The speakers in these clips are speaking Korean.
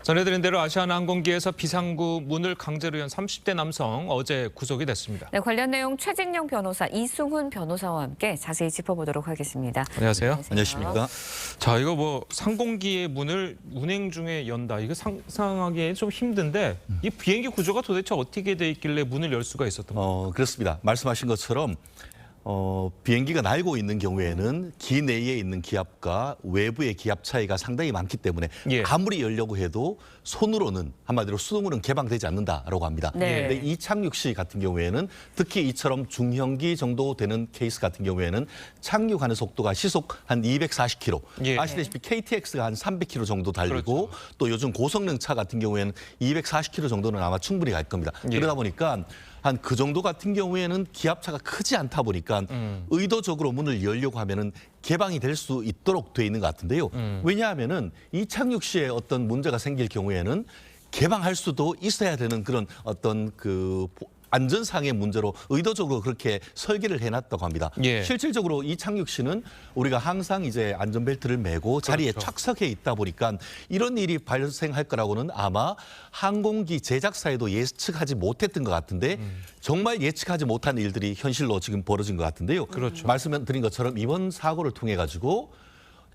전해드린 대로 아시아나항공기에서 비상구 문을 강제로 연 30대 남성 어제 구속이 됐습니다. 네, 관련 내용 최진영 변호사, 이승훈 변호사와 함께 자세히 짚어보도록 하겠습니다. 안녕하세요. 안녕하십니까. 자, 이거 뭐 상공기의 문을 운행 중에 연다. 이거 상상하기 좀 힘든데 이 비행기 구조가 도대체 어떻게 돼 있길래 문을 열 수가 있었던 거예요? 그렇습니다. 말씀하신 것처럼 비행기가 날고 있는 경우에는 기 내에 있는 기압과 외부의 기압 차이가 상당히 많기 때문에 예. 아무리 열려고 해도 손으로는 한마디로 수동으로는 개방되지 않는다라고 합니다. 네. 근데 이착륙 시 같은 경우에는 특히 이처럼 중형기 정도 되는 케이스 같은 경우에는 착륙하는 속도가 시속 한 240km. 예. 아시다시피 KTX가 한 300km 정도 달리고 그렇죠. 또 요즘 고성능 차 같은 경우에는 240km 정도는 아마 충분히 갈 겁니다. 예. 그러다 보니까 한 그 정도 같은 경우에는 기압차가 크지 않다 보니까 의도적으로 문을 열려고 하면은 개방이 될 수 있도록 돼 있는 것 같은데요. 왜냐하면은 이착륙 시에 어떤 문제가 생길 경우에는 개방할 수도 있어야 되는 그런 어떤 그 안전상의 문제로 의도적으로 그렇게 설계를 해놨다고 합니다. 예. 실질적으로 이착륙 시는 우리가 항상 이제 안전벨트를 매고 자리에 그렇죠. 착석해 있다 보니까 이런 일이 발생할 거라고는 아마 항공기 제작사에도 예측하지 못했던 것 같은데 정말 예측하지 못한 일들이 현실로 지금 벌어진 것 같은데요. 그렇죠. 말씀드린 것처럼 이번 사고를 통해 가지고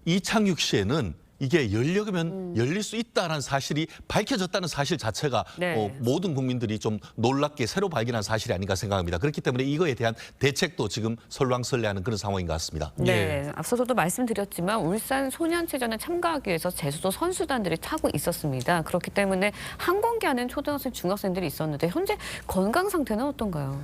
이착륙 시에는 이게 열려면 열릴 수 있다는 사실이 밝혀졌다는 사실 자체가 네. 모든 국민들이 좀 놀랍게 새로 발견한 사실이 아닌가 생각합니다. 그렇기 때문에 이거에 대한 대책도 지금 설왕설래하는 그런 상황인 것 같습니다. 네, 앞서서도 말씀드렸지만 울산 소년체전에 참가하기 위해서 제주도 선수단들이 타고 있었습니다. 그렇기 때문에 항공기 안에는 초등학생, 중학생들이 있었는데 현재 건강 상태는 어떤가요?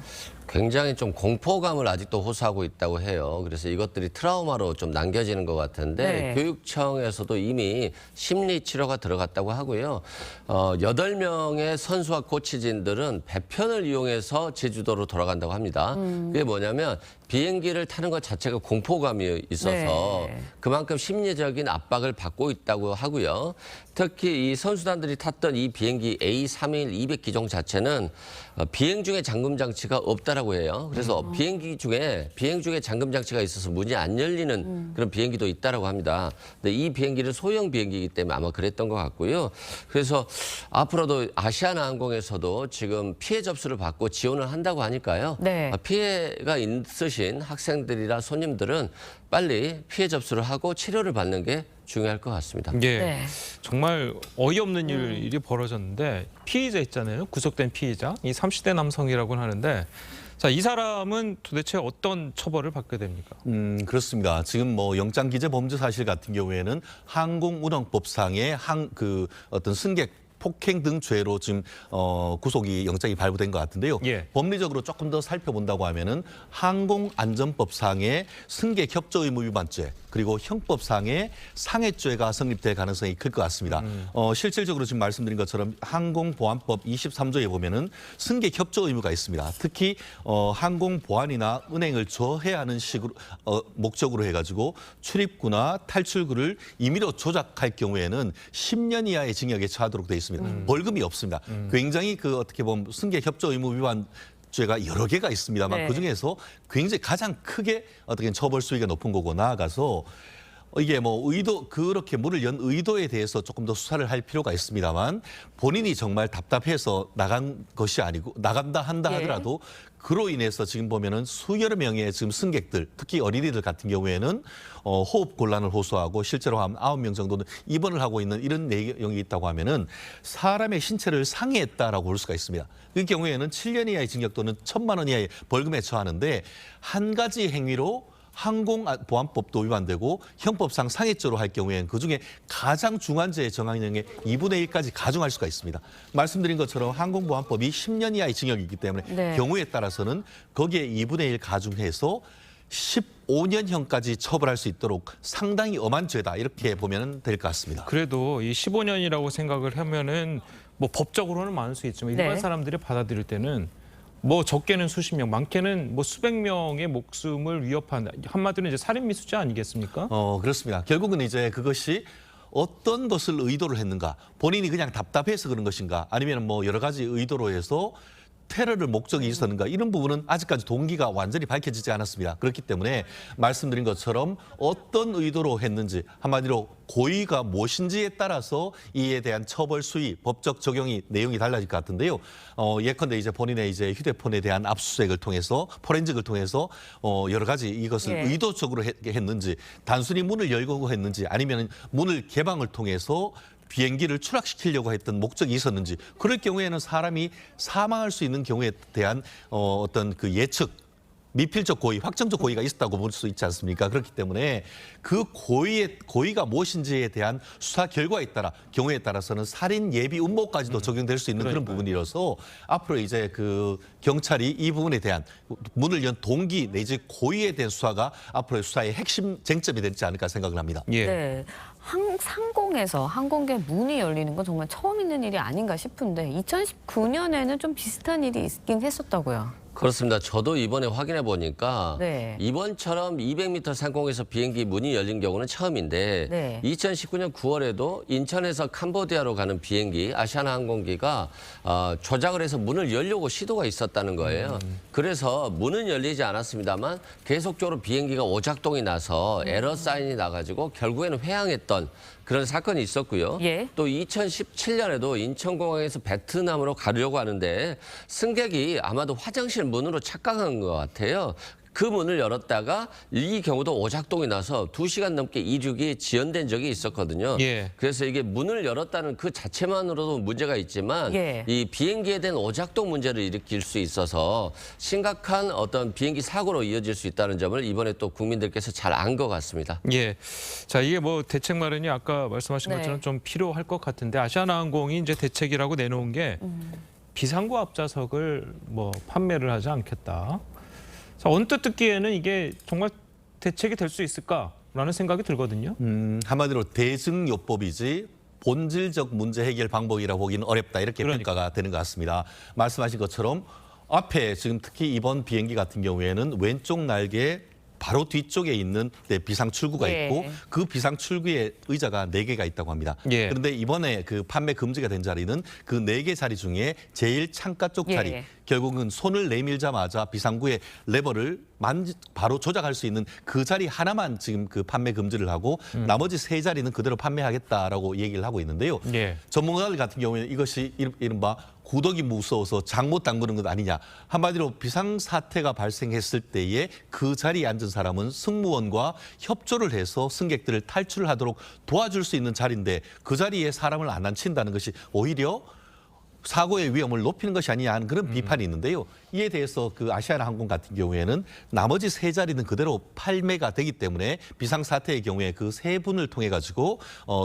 굉장히 좀 공포감을 아직도 호소하고 있다고 해요. 그래서 이것들이 트라우마로 좀 남겨지는 것 같은데 네. 교육청에서도 이미 심리 치료가 들어갔다고 하고요. 8명의 선수와 코치진들은 배편을 이용해서 제주도로 돌아간다고 합니다. 그게 뭐냐면 비행기를 타는 것 자체가 공포감이 있어서 네. 그만큼 심리적인 압박을 받고 있다고 하고요. 특히 이 선수단들이 탔던 이 비행기 A321 200 기종 자체는 비행 중에 잠금 장치가 없다라고 해요. 그래서 비행 중에 잠금 장치가 있어서 문이 안 열리는 그런 비행기도 있다라고 합니다. 근데 이 비행기는 소형 비행기이기 때문에 아마 그랬던 것 같고요. 그래서 앞으로도 아시아나항공에서도 지금 피해 접수를 받고 지원을 한다고 하니까요. 네. 피해가 있으신 학생들이나 손님들은 빨리 피해 접수를 하고 치료를 받는 게 중요할 것 같습니다. 예. 네. 정말 어이없는 일이 벌어졌는데 피의자 있잖아요. 구속된 피의자. 이 30대 남성이라고는 하는데 자, 이 사람은 도대체 어떤 처벌을 받게 됩니까? 그렇습니다. 지금 뭐 영장 기재 범죄 사실 같은 경우에는 항공운항법상의 어떤 승객 폭행 등 죄로 지금 구속이 영장이 발부된 것 같은데요. 예. 법리적으로 조금 더 살펴본다고 하면은 항공안전법상의 승객 협조 의무 위반죄 그리고 형법상의 상해죄가 성립될 가능성이 클 것 같습니다. 실질적으로 지금 말씀드린 것처럼 항공보안법 23조에 보면은 승객 협조 의무가 있습니다. 특히 항공보안이나 운행을 저해하는 식으로 목적으로 해가지고 출입구나 탈출구를 임의로 조작할 경우에는 10년 이하의 징역에 처하도록 되어 있습니다. 벌금이 없습니다. 굉장히 어떻게 보면 승객 협조 의무 위반 죄가 여러 개가 있습니다만 네. 그중에서 굉장히 가장 크게 어떻게 처벌 수위가 높은 거고 나아가서 이게 뭐 그렇게 문을 연 의도에 대해서 조금 더 수사를 할 필요가 있습니다만 본인이 정말 답답해서 나간 것이 아니고 나간다 한다 하더라도 그로 인해서 지금 보면은 수여러 명의 지금 승객들 특히 어린이들 같은 경우에는 호흡 곤란을 호소하고 실제로 한 9명 정도는 입원을 하고 있는 이런 내용이 있다고 하면은 사람의 신체를 상해했다라고 볼 수가 있습니다. 그 경우에는 7년 이하의 징역 또는 1,000만 원 이하의 벌금에 처하는데 한 가지 행위로 항공보안법도 위반되고 형법상 상해죄로 할 경우에는 그중에 가장 중한 죄의 정황형의 2분의 1까지 가중할 수가 있습니다. 말씀드린 것처럼 항공보안법이 10년 이하의 징역이기 때문에 네. 경우에 따라서는 거기에 2분의 1 가중해서 15년형까지 처벌할 수 있도록 상당히 엄한 죄다 이렇게 보면 될 것 같습니다. 그래도 이 15년이라고 생각을 하면은 뭐 법적으로는 많을 수 있지만 일반 네. 사람들이 받아들일 때는 뭐 적게는 수십 명, 많게는 뭐 수백 명의 목숨을 위협한 한마디로 이제 살인 미수죄 아니겠습니까? 그렇습니다. 결국은 이제 그것이 어떤 것을 의도를 했는가, 본인이 그냥 답답해서 그런 것인가, 아니면 뭐 여러 가지 의도로 해서 테러를 목적이 있었는가 이런 부분은 아직까지 동기가 완전히 밝혀지지 않았습니다. 그렇기 때문에 말씀드린 것처럼 어떤 의도로 했는지 한마디로 고의가 무엇인지에 따라서 이에 대한 처벌 수위, 법적 적용이 내용이 달라질 것 같은데요. 예컨대 이제 본인의 이제 휴대폰에 대한 압수수색을 통해서 포렌식을 통해서 여러 가지 이것을 예. 의도적으로 했는지 단순히 문을 열고 했는지 아니면 문을 개방을 통해서 비행기를 추락시키려고 했던 목적이 있었는지 그럴 경우에는 사람이 사망할 수 있는 경우에 대한 어떤 그 예측 미필적 고의, 확정적 고의가 있었다고 볼 수 있지 않습니까? 그렇기 때문에 그 고의가 무엇인지에 대한 수사 결과에 따라 경우에 따라서는 살인 예비 음모까지도 적용될 수 있는 그런 부분이라서 앞으로 이제 그 경찰이 이 부분에 대한 문을 연 동기 내지 고의에 대한 수사가 앞으로의 수사의 핵심 쟁점이 되지 않을까 생각을 합니다. 예. 네. 상공에서 항공기에 문이 열리는 건 정말 처음 있는 일이 아닌가 싶은데 2019년에는 좀 비슷한 일이 있긴 했었다고요. 그렇습니다. 저도 이번에 확인해 보니까 네. 이번처럼 200m 상공에서 비행기 문이 열린 경우는 처음인데 네. 2019년 9월에도 인천에서 캄보디아로 가는 비행기 아시아나 항공기가 조작을 해서 문을 열려고 시도가 있었다는 거예요. 그래서 문은 열리지 않았습니다만 계속적으로 비행기가 오작동이 나서 에러 사인이 나가지고 결국에는 회항했던 그런 사건이 있었고요. 예. 또 2017년에도 인천공항에서 베트남으로 가려고 하는데 승객이 아마도 화장실 문으로 착각한 것 같아요. 그 문을 열었다가 이 경우도 오작동이 나서 2시간 넘게 이륙이 지연된 적이 있었거든요. 예. 그래서 이게 문을 열었다는 그 자체만으로도 문제가 있지만 예. 이 비행기에 대한 오작동 문제를 일으킬 수 있어서 심각한 어떤 비행기 사고로 이어질 수 있다는 점을 이번에 또 국민들께서 잘 안 것 같습니다. 예. 자, 이게 뭐 대책 마련이 아까 말씀하신 네. 것처럼 좀 필요할 것 같은데 아시아나항공이 이제 대책이라고 내놓은 게 비상구 앞좌석을 뭐 판매를 하지 않겠다. 자, 언뜻 듣기에는 이게 정말 대책이 될 수 있을까라는 생각이 들거든요. 한마디로 대증요법이지 본질적 문제 해결 방법이라고 보기는 어렵다 이렇게 그러니까. 평가가 되는 것 같습니다. 말씀하신 것처럼 앞에 지금 특히 이번 비행기 같은 경우에는 왼쪽 날개 바로 뒤쪽에 있는 비상 출구가 예. 있고 그 비상 출구에 의자가 4개가 있다고 합니다. 예. 그런데 이번에 그 판매 금지가 된 자리는 그 4개 자리 중에 제일 창가 쪽 자리 예. 결국은 손을 내밀자마자 비상구의 레버를 바로 조작할 수 있는 그 자리 하나만 지금 그 판매 금지를 하고 나머지 3자리는 그대로 판매하겠다라고 얘기를 하고 있는데요. 예. 전문가들 같은 경우에는 이것이 이른바 구더기 무서워서 장못 담그는 것 아니냐. 한마디로 비상사태가 발생했을 때에 그 자리에 앉은 사람은 승무원과 협조를 해서 승객들을 탈출을 하도록 도와줄 수 있는 자리인데 그 자리에 사람을 안 앉힌다는 것이 오히려 사고의 위험을 높이는 것이 아니냐 하는 그런 비판이 있는데요. 이에 대해서 그 아시아나항공 같은 경우에는 나머지 3자리는 그대로 판매가 되기 때문에 비상사태의 경우에 그 3분을 통해 가지고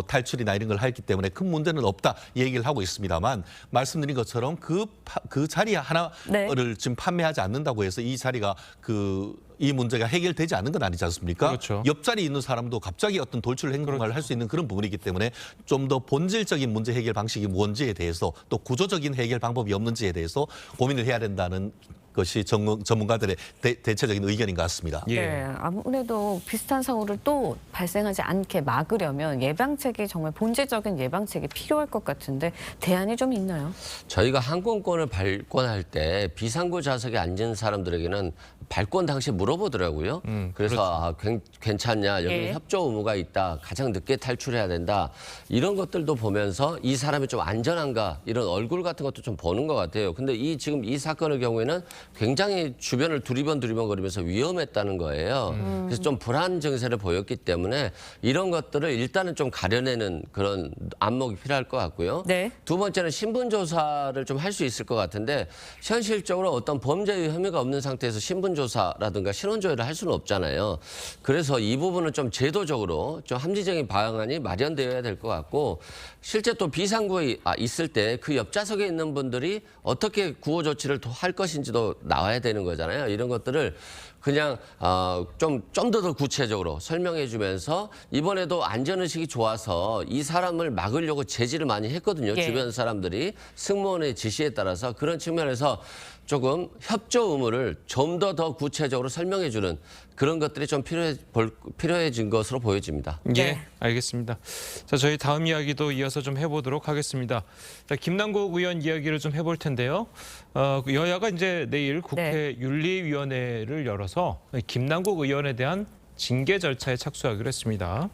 탈출이나 이런 걸 했기 때문에 큰 문제는 없다 얘기를 하고 있습니다만 말씀드린 것처럼 그 자리 하나를 네. 지금 판매하지 않는다고 해서 이 자리가 이 문제가 해결되지 않은 건 아니지 않습니까? 그렇죠. 옆자리에 있는 사람도 갑자기 어떤 돌출 행동을 할 수 있는 그런 부분이기 때문에 좀 더 본질적인 문제 해결 방식이 뭔지에 대해서 또 구조적인 해결 방법이 없는지에 대해서 고민을 해야 된다는 것이 전문가들의 대체적인 의견인 것 같습니다. 예. 네, 아무래도 비슷한 사고를 또 발생하지 않게 막으려면 예방책이 정말 본질적인 예방책이 필요할 것 같은데 대안이 좀 있나요? 저희가 항공권을 발권할 때 비상구 좌석에 앉은 사람들에게는 발권 당시에 물어보더라고요. 그래서 괜찮냐, 여기 예. 협조 의무가 있다, 가장 늦게 탈출해야 된다. 이런 것들도 보면서 이 사람이 좀 안전한가 이런 얼굴 같은 것도 좀 보는 것 같아요. 근데 지금 이 사건의 경우에는 굉장히 주변을 두리번거리면서 위험했다는 거예요. 그래서 좀 불안 증세를 보였기 때문에 이런 것들을 일단은 좀 가려내는 그런 안목이 필요할 것 같고요. 네. 두 번째는 신분 조사를 좀 할 수 있을 것 같은데 현실적으로 어떤 범죄의 혐의가 없는 상태에서 신분 조사라든가 신원 조회를 할 수는 없잖아요. 그래서 이 부분은 좀 제도적으로 좀 합리적인 방안이 마련되어야 될 것 같고 실제 또 비상구에 있을 때 그 옆좌석에 있는 분들이 어떻게 구호 조치를 할 것인지도 또 나와야 되는 거잖아요. 이런 것들을 그냥 좀 더 구체적으로 설명해 주면서 이번에도 안전의식이 좋아서 이 사람을 막으려고 제지를 많이 했거든요. 예. 주변 사람들이 승무원의 지시에 따라서 그런 측면에서 조금 협조 의무를 좀 더 구체적으로 설명해 주는 그런 것들이 좀 필요해진 것으로 보여집니다. 예, 네. 알겠습니다. 자, 저희 다음 이야기도 이어서 좀 해보도록 하겠습니다. 자, 김남국 의원 이야기를 좀 해볼 텐데요. 여야가 이제 내일 국회 윤리위원회를 열어서 김남국 의원에 대한 징계 절차에 착수하기로 했습니다.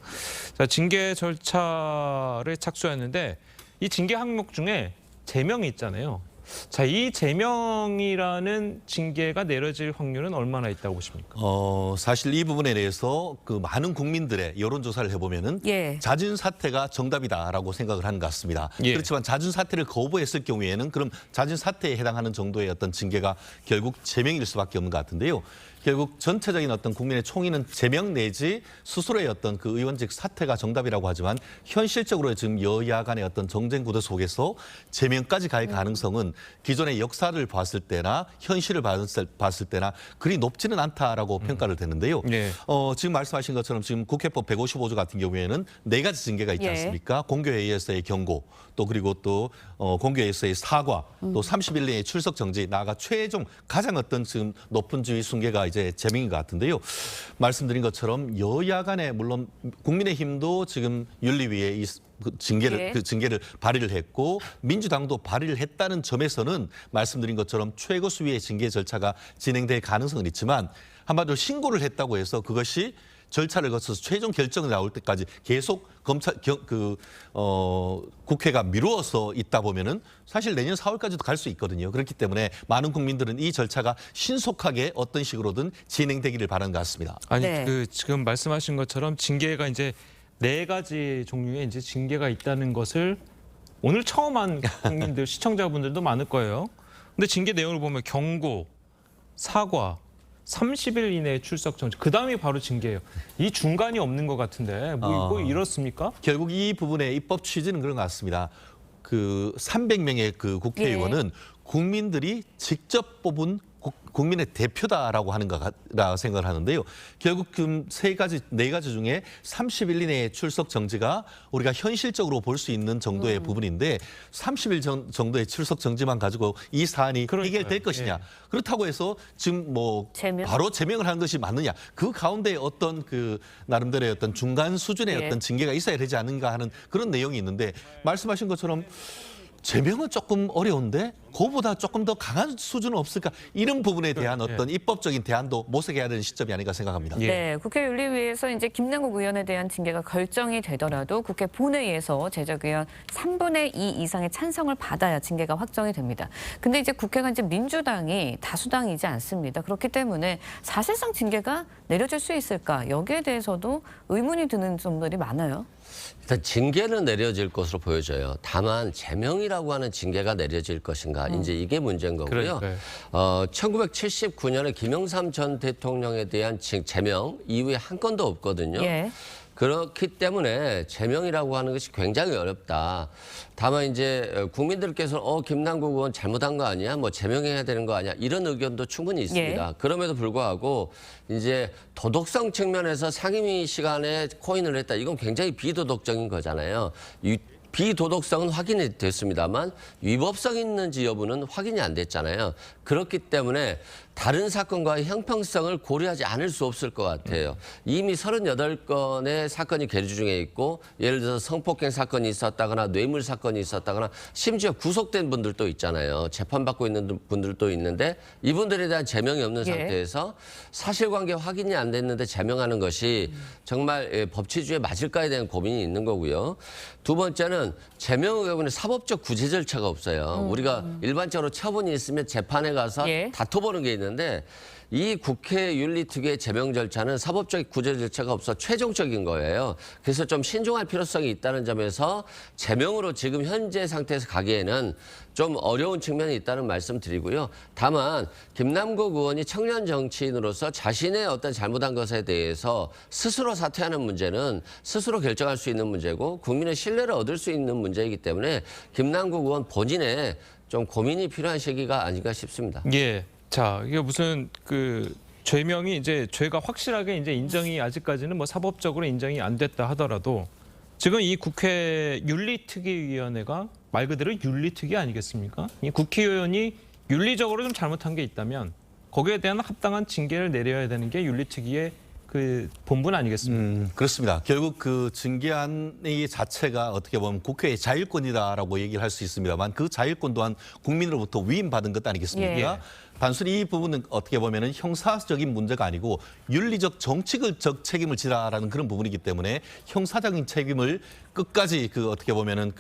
자, 징계 절차를 착수했는데 이 징계 항목 중에 제명이 있잖아요. 자, 이 제명이라는 징계가 내려질 확률은 얼마나 있다고 보십니까? 사실 이 부분에 대해서 그 많은 국민들의 여론조사를 해보면은 예. 잦은 사퇴가 정답이다라고 생각을 하는 것 같습니다. 예. 그렇지만 잦은 사퇴를 거부했을 경우에는 그럼 잦은 사퇴에 해당하는 정도의 어떤 징계가 결국 제명일 수밖에 없는 것 같은데요. 결국 전체적인 어떤 국민의 총의는 제명 내지 스스로의 어떤 그 의원직 사퇴가 정답이라고 하지만 현실적으로 지금 여야 간의 어떤 정쟁 구도 속에서 제명까지 갈 가능성은 기존의 역사를 봤을 때나 현실을 봤을 때나 그리 높지는 않다라고 평가를 되는데요. 네. 지금 말씀하신 것처럼 지금 국회법 155조 같은 경우에는 4가지 징계가 있지 예. 않습니까? 공교회의에서의 경고, 또 그리고 또 공교회의에서의 사과, 또 30일 내에 출석 정지, 나아가 최종 가장 어떤 지금 높은 지위 순계가 이제 제명인 것 같은데요. 말씀드린 것처럼 여야 간에 물론 국민의힘도 지금 윤리위에 그 징계를 발의를 했고 민주당도 발의를 했다는 점에서는 말씀드린 것처럼 최고 수위의 징계 절차가 진행될 가능성은 있지만 한마디로 신고를 했다고 해서 그것이 절차를 거쳐서 최종 결정이 나올 때까지 계속 국회가 미루어서 있다 보면은 사실 내년 4월까지도 갈 수 있거든요. 그렇기 때문에 많은 국민들은 이 절차가 신속하게 어떤 식으로든 진행되기를 바라는 것 같습니다. 아니, 네. 그 지금 말씀하신 것처럼 징계가 이제 4가지 종류의 이제 징계가 있다는 것을 오늘 처음 한 국민들, 시청자분들도 많을 거예요. 근데 징계 내용을 보면 경고, 사과, 30일 이내에 출석 정지. 그 다음이 바로 징계예요. 이 중간이 없는 것 같은데 뭐 이렇습니까? 결국 이 부분의 입법 취지는 그런 것 같습니다. 그 300명의 그 국회의원은 국민들이 직접 뽑은 국민의 대표다라고 하는 거라 생각을 하는데요. 결국 그 4가지 중에 30일 이내에 출석 정지가 우리가 현실적으로 볼 수 있는 정도의 부분인데 30일 정도의 출석 정지만 가지고 이 사안이 그러니까요. 해결될 것이냐. 예. 그렇다고 해서 지금 뭐 제명? 바로 제명을 하는 것이 맞느냐. 그 가운데 어떤 그 나름대로의 어떤 중간 수준의 예. 어떤 징계가 있어야 되지 않는가 하는 그런 내용이 있는데 말씀하신 것처럼 제명은 조금 어려운데 그보다 조금 더 강한 수준은 없을까? 이런 부분에 대한 어떤 입법적인 대안도 모색해야 되는 시점이 아닌가 생각합니다. 예. 네, 국회 윤리위에서 이제 김남국 의원에 대한 징계가 결정이 되더라도 국회 본회의에서 제적의원 3분의 2 이상의 찬성을 받아야 징계가 확정이 됩니다. 근데 이제 국회가 이제 민주당이 다수당이지 않습니다. 그렇기 때문에 사실상 징계가 내려질 수 있을까? 여기에 대해서도 의문이 드는 점들이 많아요. 일단 징계는 내려질 것으로 보여져요. 다만 제명이라고 하는 징계가 내려질 것인가 이제 이게 문제인 거고요. 그러니까요. 1979년에 김영삼 전 대통령에 대한 제명 이후에 한 건도 없거든요. 예. 그렇기 때문에 제명이라고 하는 것이 굉장히 어렵다. 다만 이제 국민들께서 김남국 의원 잘못한 거 아니야? 뭐 제명해야 되는 거 아니야? 이런 의견도 충분히 있습니다. 예. 그럼에도 불구하고 이제 도덕성 측면에서 상임위 시간에 코인을 했다. 이건 굉장히 비도덕적인 거잖아요. 비도덕성은 확인이 됐습니다만 위법성 있는지 여부는 확인이 안 됐잖아요. 그렇기 때문에 다른 사건과의 형평성을 고려하지 않을 수 없을 것 같아요. 이미 38건의 사건이 계류 중에 있고 예를 들어서 성폭행 사건이 있었다거나 뇌물 사건이 있었다거나 심지어 구속된 분들도 있잖아요. 재판받고 있는 분들도 있는데 이분들에 대한 제명이 없는 예. 상태에서 사실관계 확인이 안 됐는데 제명하는 것이 정말 법치주의에 맞을까에 대한 고민이 있는 거고요. 두 번째는 제명 의혹은 사법적 구제 절차가 없어요. 우리가 일반적으로 처분이 있으면 재판에 가서 예. 다퉈보는 게 있는데 이 국회 윤리특위의 제명 절차는 사법적 구제 절차가 없어 최종적인 거예요. 그래서 좀 신중할 필요성이 있다는 점에서 제명으로 지금 현재 상태에서 가기에는 좀 어려운 측면이 있다는 말씀 드리고요. 다만 김남국 의원이 청년 정치인으로서 자신의 어떤 잘못한 것에 대해서 스스로 사퇴하는 문제는 스스로 결정할 수 있는 문제고 국민의 신뢰를 얻을 수 있는 문제이기 때문에 김남국 의원 본인의 좀 고민이 필요한 시기가 아닌가 싶습니다. 예. 자, 이게 무슨 그 죄명이 이제 죄가 확실하게 이제 인정이 아직까지는 뭐 사법적으로 인정이 안 됐다 하더라도 지금 이 국회 윤리특위위원회가 말 그대로 윤리특위 아니겠습니까? 이 국회의원이 윤리적으로 좀 잘못한 게 있다면 거기에 대한 합당한 징계를 내려야 되는 게 윤리특위의 그 본분 아니겠습니까? 그렇습니다. 결국 그 징계안의 자체가 어떻게 보면 국회의 자율권이다라고 얘기를 할 수 있습니다만 그 자율권 또한 국민으로부터 위임받은 것 아니겠습니까? 예. 단순히 이 부분은 어떻게 보면은 형사적인 문제가 아니고 윤리적 정치적 책임을 지라라는 그런 부분이기 때문에 형사적인 책임을 끝까지 그 어떻게 보면은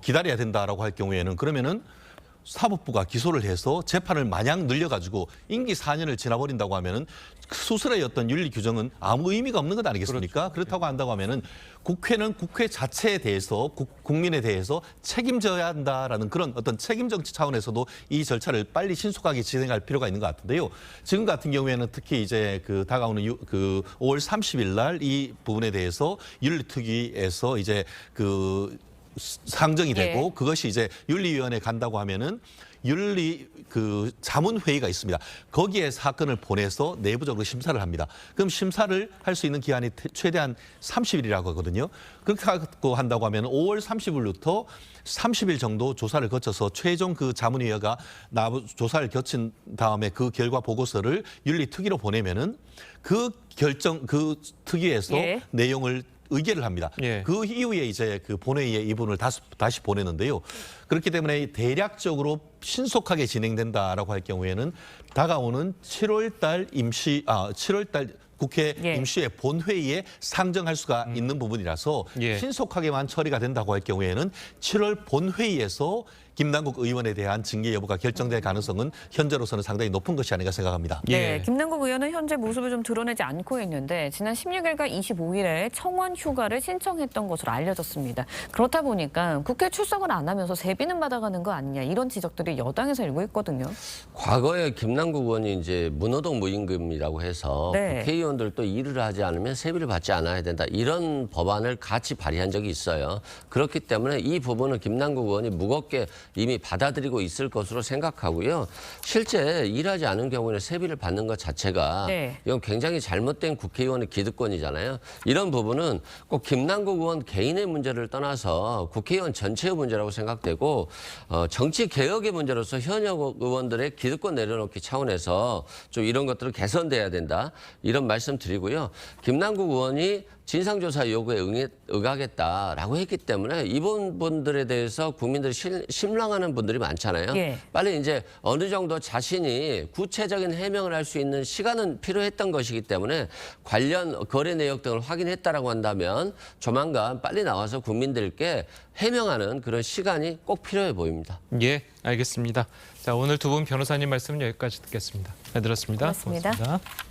기다려야 된다라고 할 경우에는 그러면은 사법부가 기소를 해서 재판을 마냥 늘려가지고 임기 4년을 지나버린다고 하면은 수술의 어떤 윤리 규정은 아무 의미가 없는 것 아니겠습니까? 그렇다고 한다고 하면은 국회는 국회 자체에 대해서 국민에 대해서 책임져야 한다라는 그런 어떤 책임 정치 차원에서도 이 절차를 빨리 신속하게 진행할 필요가 있는 것 같은데요. 지금 같은 경우에는 특히 이제 다가오는 5월 30일 날 이 부분에 대해서 윤리특위에서 이제 상정이 되고 예. 그것이 이제 윤리위원회에 간다고 하면은 자문회의가 있습니다. 거기에 사건을 보내서 내부적으로 심사를 합니다. 그럼 심사를 할 수 있는 기한이 최대한 30일이라고 하거든요. 그렇게 한다고 하면 5월 30일부터 30일 정도 조사를 거쳐서 최종 그 자문위원회가 조사를 거친 다음에 그 결과 보고서를 윤리특위로 보내면은 그 특위에서 예. 내용을 의결을 합니다. 예. 그 이후에 이제 그 본회의에 이 부분을 다시 보내는데요. 그렇기 때문에 대략적으로 신속하게 진행된다라고 할 경우에는 다가오는 7월 달 국회 예. 임시회 본회의에 상정할 수가 있는 부분이라서 예. 신속하게만 처리가 된다고 할 경우에는 7월 본회의에서 김남국 의원에 대한 징계 여부가 결정될 가능성은 현재로서는 상당히 높은 것이 아닌가 생각합니다. 네, 예. 김남국 의원은 현재 모습을 좀 드러내지 않고 있는데 지난 16일과 25일에 청원 휴가를 신청했던 것으로 알려졌습니다. 그렇다 보니까 국회 출석을 안 하면서 세비는 받아가는 거 아니냐 이런 지적들이 여당에서 일고 있거든요. 과거에 김남국 의원이 이제 문호동 무임금이라고 해서 네. 국회의원들도 일을 하지 않으면 세비를 받지 않아야 된다. 이런 법안을 같이 발의한 적이 있어요. 그렇기 때문에 이 부분은 김남국 의원이 무겁게 이미 받아들이고 있을 것으로 생각하고요. 실제 일하지 않은 경우에는 세비를 받는 것 자체가 네. 이건 굉장히 잘못된 국회의원의 기득권이잖아요. 이런 부분은 꼭 김남국 의원 개인의 문제를 떠나서 국회의원 전체의 문제라고 생각되고 정치 개혁의 문제로서 현역 의원들의 기득권 내려놓기 차원에서 좀 이런 것들은 개선돼야 된다. 이런 말씀 드리고요. 김남국 의원이 진상조사 요구에 응하겠다라고 했기 때문에 이번 분들에 대해서 국민들이 실망하는 분들이 많잖아요. 예. 빨리 이제 어느 정도 자신이 구체적인 해명을 할 수 있는 시간은 필요했던 것이기 때문에 관련 거래 내역 등을 확인했다라고 한다면 조만간 빨리 나와서 국민들께 해명하는 그런 시간이 꼭 필요해 보입니다. 예, 알겠습니다. 자, 오늘 두 분 변호사님 말씀은 여기까지 듣겠습니다. 잘 들었습니다. 고맙습니다. 고맙습니다.